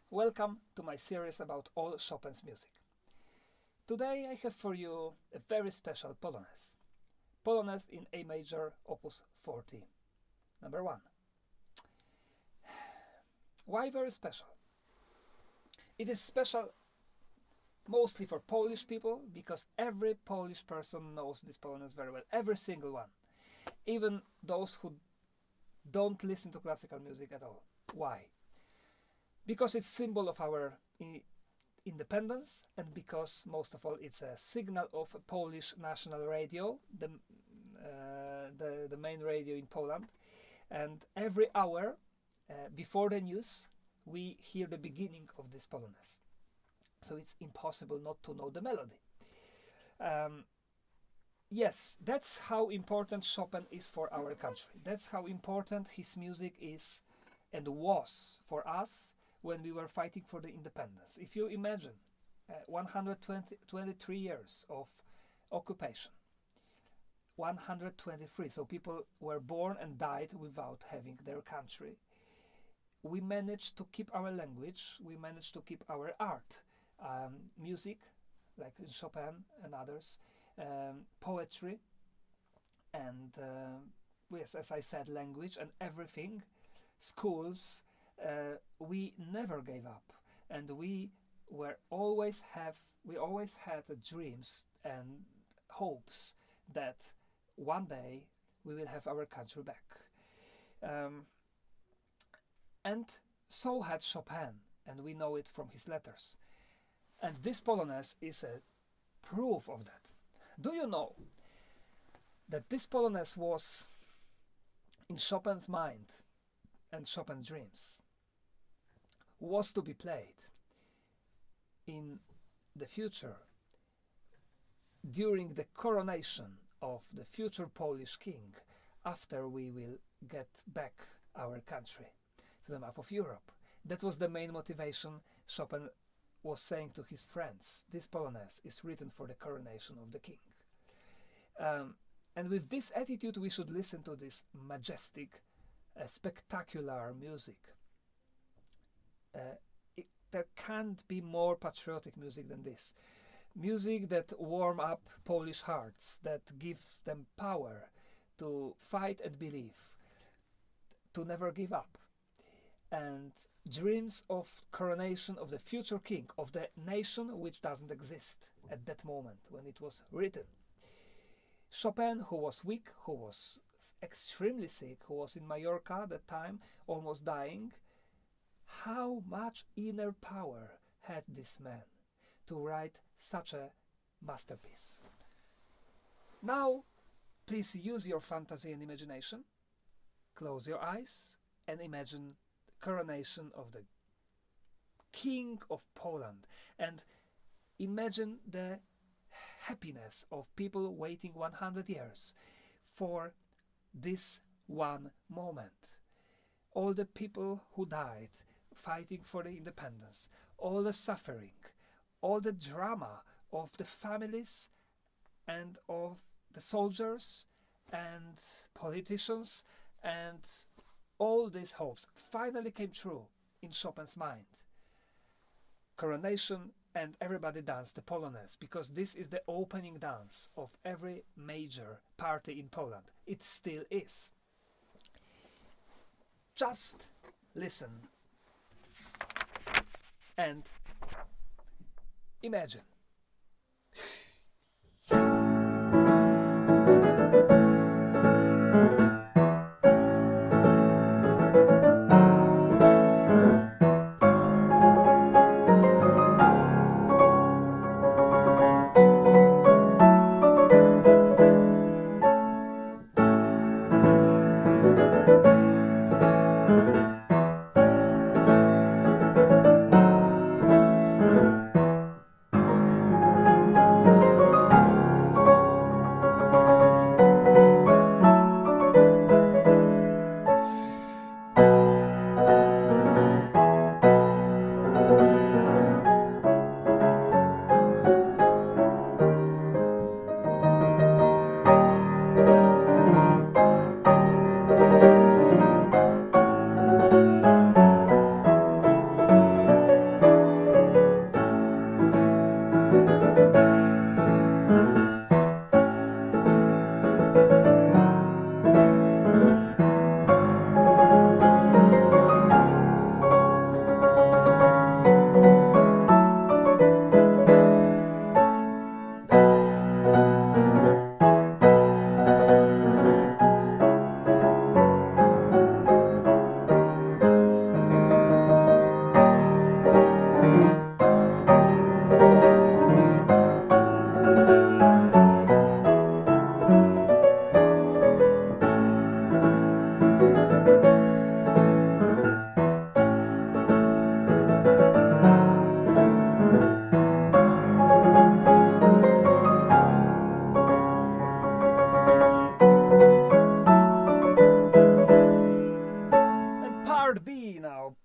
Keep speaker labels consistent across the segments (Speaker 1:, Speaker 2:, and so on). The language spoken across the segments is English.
Speaker 1: Welcome to my series about all Chopin's music. Today I have for you a very special Polonaise. Polonaise in A major, opus 40, number 1. Why very special? It is special mostly for Polish people because every Polish person knows this Polonaise very well, every single one. Even those who don't listen to classical music at all. Why? Because it's symbol of our independence, and because most of all it's a signal of a Polish national radio, the main radio in Poland, and every hour before the news we hear the beginning of this Polonaise, so it's impossible not to know the melody. Yes, that's how important Chopin is for our country. That's how important his music is and was for us when we were fighting for the independence. If you imagine 123 years of occupation, 123, so people were born and died without having their country. We managed to keep our language, we managed to keep our art, music, like Chopin and others, poetry, and yes, as I said, language and everything, schools. We never gave up, and we always had dreams and hopes that one day we will have our country back. And so had Chopin, and we know it from his letters. And this Polonaise is a proof of that. Do you know that this Polonaise was in Chopin's mind and Chopin's dreams? Was to be played in the future during the coronation of the future Polish king, after we will get back our country to the map of Europe. That was the main motivation. Chopin was saying to his friends, this Polonaise is written for the coronation of the king. And with this attitude we should listen to this majestic, spectacular music. There can't be more patriotic music than this. Music that warm up Polish hearts, that gives them power to fight and believe, to never give up, and dreams of coronation of the future king, of the nation which doesn't exist at that moment when it was written. Chopin, who was weak, who was extremely sick, who was in Mallorca at that time, almost dying, how much inner power had this man to write such a masterpiece? Now, please use your fantasy and imagination. Close your eyes and imagine the coronation of the King of Poland, and imagine the happiness of people waiting 100 years for this one moment. All the people who died fighting for the independence, all the suffering, all the drama of the families and of the soldiers and politicians, and all these hopes finally came true in Chopin's mind. Coronation, and everybody danced the Polonaise, because this is the opening dance of every major party in Poland. It still is. Just listen and imagine. now.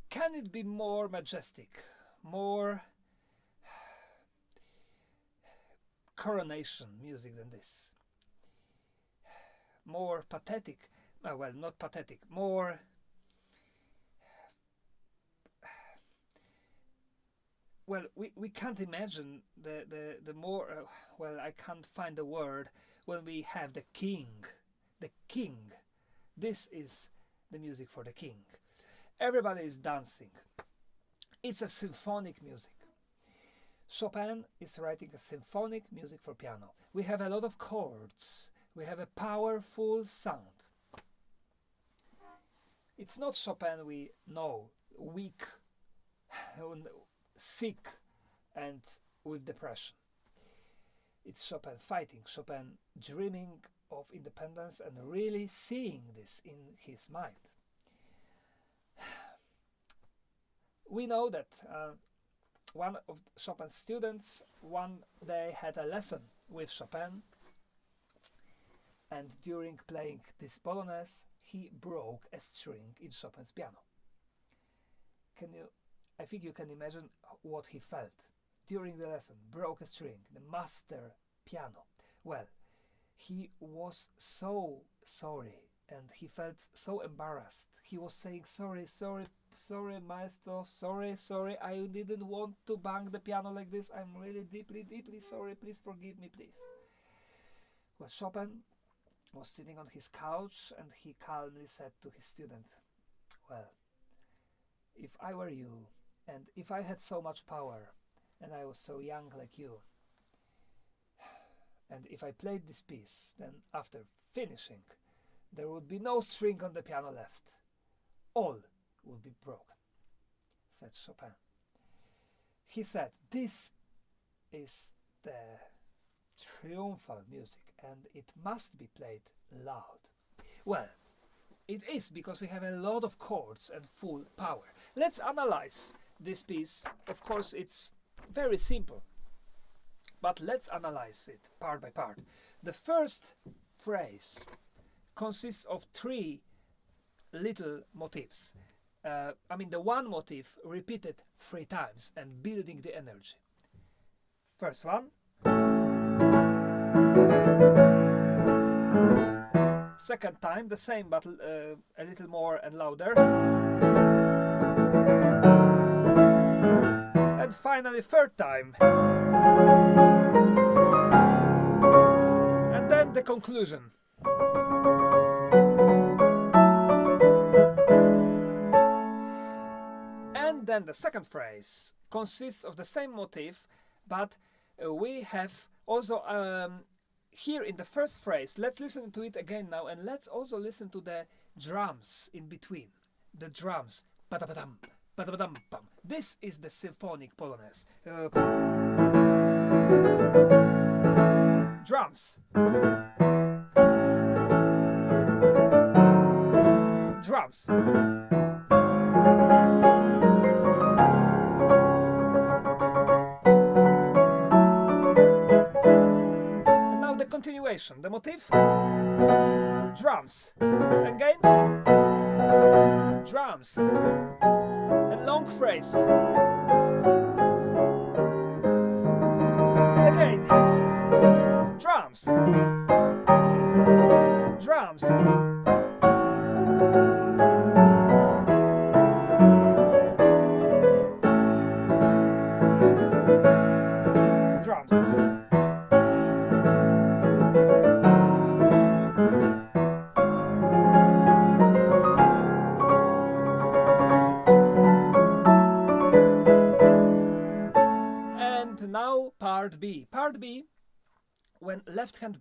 Speaker 1: Can it be more majestic, more coronation music than this? More pathetic, well, not pathetic, more well, we can't imagine the more well, I can't find the word when we have the king. The king. This is the music for the king. Everybody is dancing. It's a symphonic music. Chopin is writing a symphonic music for piano. We have a lot of chords. We have a powerful sound. It's not Chopin we know, weak, sick, and with depression. It's Chopin fighting, Chopin dreaming of independence and really seeing this in his mind. We know that one of Chopin's students one day had a lesson with Chopin, and during playing this Polonaise, he broke a string in Chopin's piano. I think you can imagine what he felt during the lesson. Broke a string, the master piano. Well, he was so sorry and he felt so embarrassed. He was saying, sorry, maestro, sorry, I didn't want to bang the piano like this. I'm really deeply sorry. Please forgive me, please. Well, Chopin was sitting on his couch and he calmly said to his student, well, if I were you, and if I had so much power, and I was so young like you, and if I played this piece, then after finishing, there would be no string on the piano left. All would be broken, said Chopin. He said, this is the triumphal music, and it must be played loud. Well, it is, because we have a lot of chords and full power. Let's analyze this piece. Of course, it's very simple, but let's analyze it part by part. The first phrase consists of 3 little motifs. The one motif repeated 3 times and building the energy. First one. Second time, the same, but a little more and louder. And finally, third time. And then the conclusion. And then the second phrase consists of the same motif, but we have also here in the first phrase, let's listen to it again now, and let's also listen to the drums in between. The drums. Ba-da-ba-dum, ba-da-ba-dum-bum. This is the symphonic Polonaise. Drums. Drums. Continuation, the motif, drums, again, drums, and long phrase, again, drums, drums, drums. Now part B. Part B, when left hand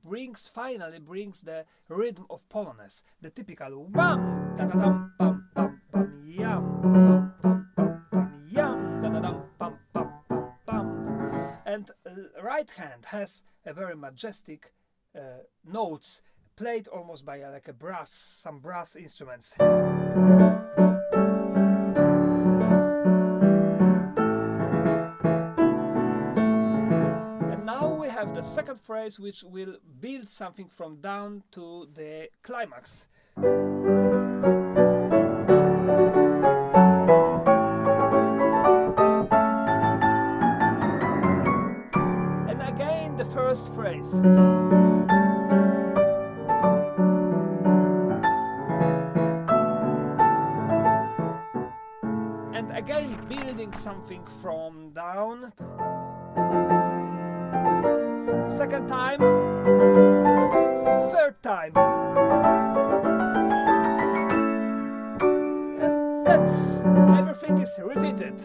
Speaker 1: finally brings the rhythm of Polonaise, the typical bam, da da dum, bam, bam, bam, yam, bam, bam, bam, bam, yam, da da dum, bam, bam, bam, bam. And right hand has a very majestic notes played almost by like a brass, some brass instruments. Have the second phrase, which will build something from down to the climax. And again the first phrase. And again building something from down. Second time, third time, and that's everything is repeated.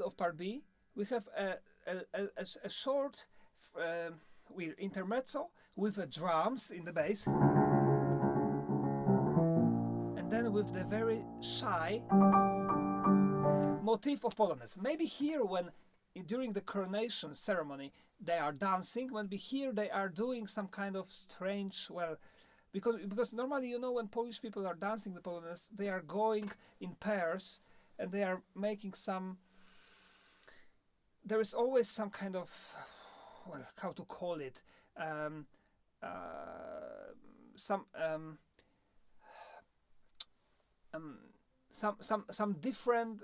Speaker 1: of part B, we have a short intermezzo with the drums in the bass, and then with the very shy motif of Polonaise. Maybe here, when during the coronation ceremony they are dancing, maybe here they are doing some kind of strange, well, because normally, you know, when Polish people are dancing the Polonaise, they are going in pairs and they are making some, there is always some kind of, well, how to call it, some different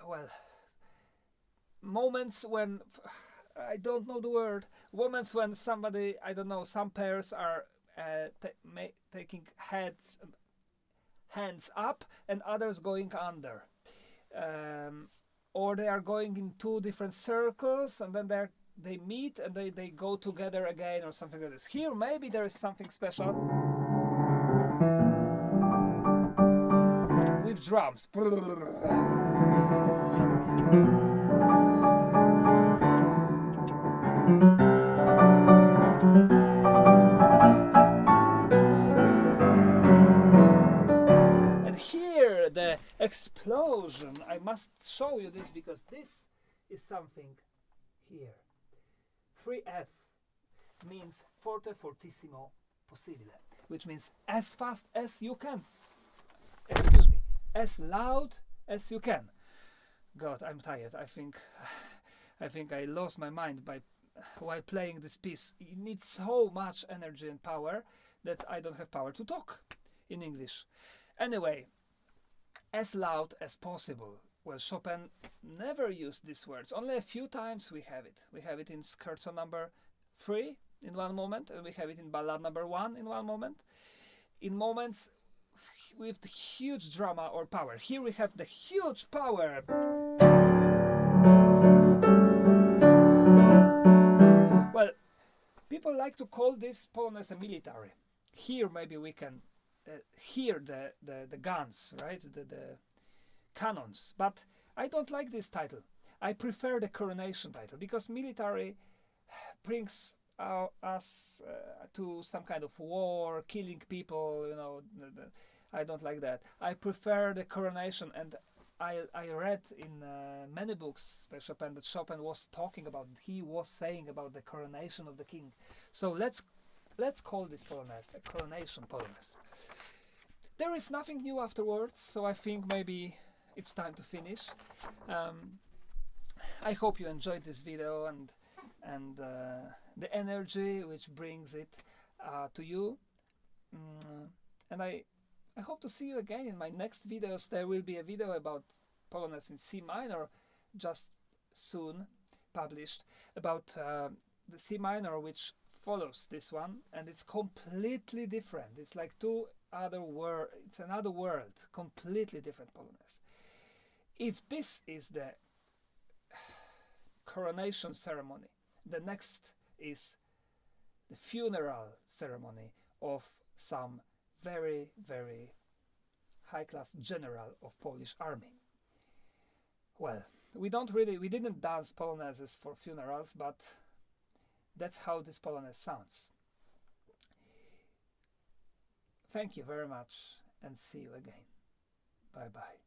Speaker 1: well, moments when, I don't know the word, moments when somebody, I don't know, some pairs are taking hands up and others going under, or they are going in two different circles and then they meet and they go together again, or something like this. Here maybe there is something special with drums. And here the explosion, I must show you this because this is something here. 3F means forte fortissimo possibile, which means as fast as you can. Excuse me, as loud as you can. God, I'm tired. I think I lost my mind while playing this piece. It needs so much energy and power that I don't have power to talk in English. Anyway, as loud as possible. Well, Chopin never used these words. Only a few times we have it. We have it in Scherzo number 3 in one moment, and we have it in Ballad number 1 in one moment. In moments with the huge drama or power. Here we have the huge power. Well, people like to call this Polonaise a military. Here maybe we can hear the guns, right? The cannons. But I don't like this title. I prefer the coronation title because military brings us to some kind of war, killing people, you know. I don't like that. I prefer the coronation, and I read in many books by Chopin that Chopin was talking about, he was saying about the coronation of the king. So let's call this Polonaise a coronation Polonaise. There is nothing new afterwards, so I think maybe it's time to finish. I hope you enjoyed this video and the energy which brings it to you. And I hope to see you again in my next videos. There will be a video about Polonaise in C minor, just soon published, about the C minor which follows this one, and it's completely different. It's like it's another world, completely different Polonaise. If this is the coronation ceremony, the next is the funeral ceremony of some very, very high-class general of Polish army. Well, we didn't dance Polonaises for funerals, but that's how this Polonaise sounds. Thank you very much, and see you again. Bye-bye.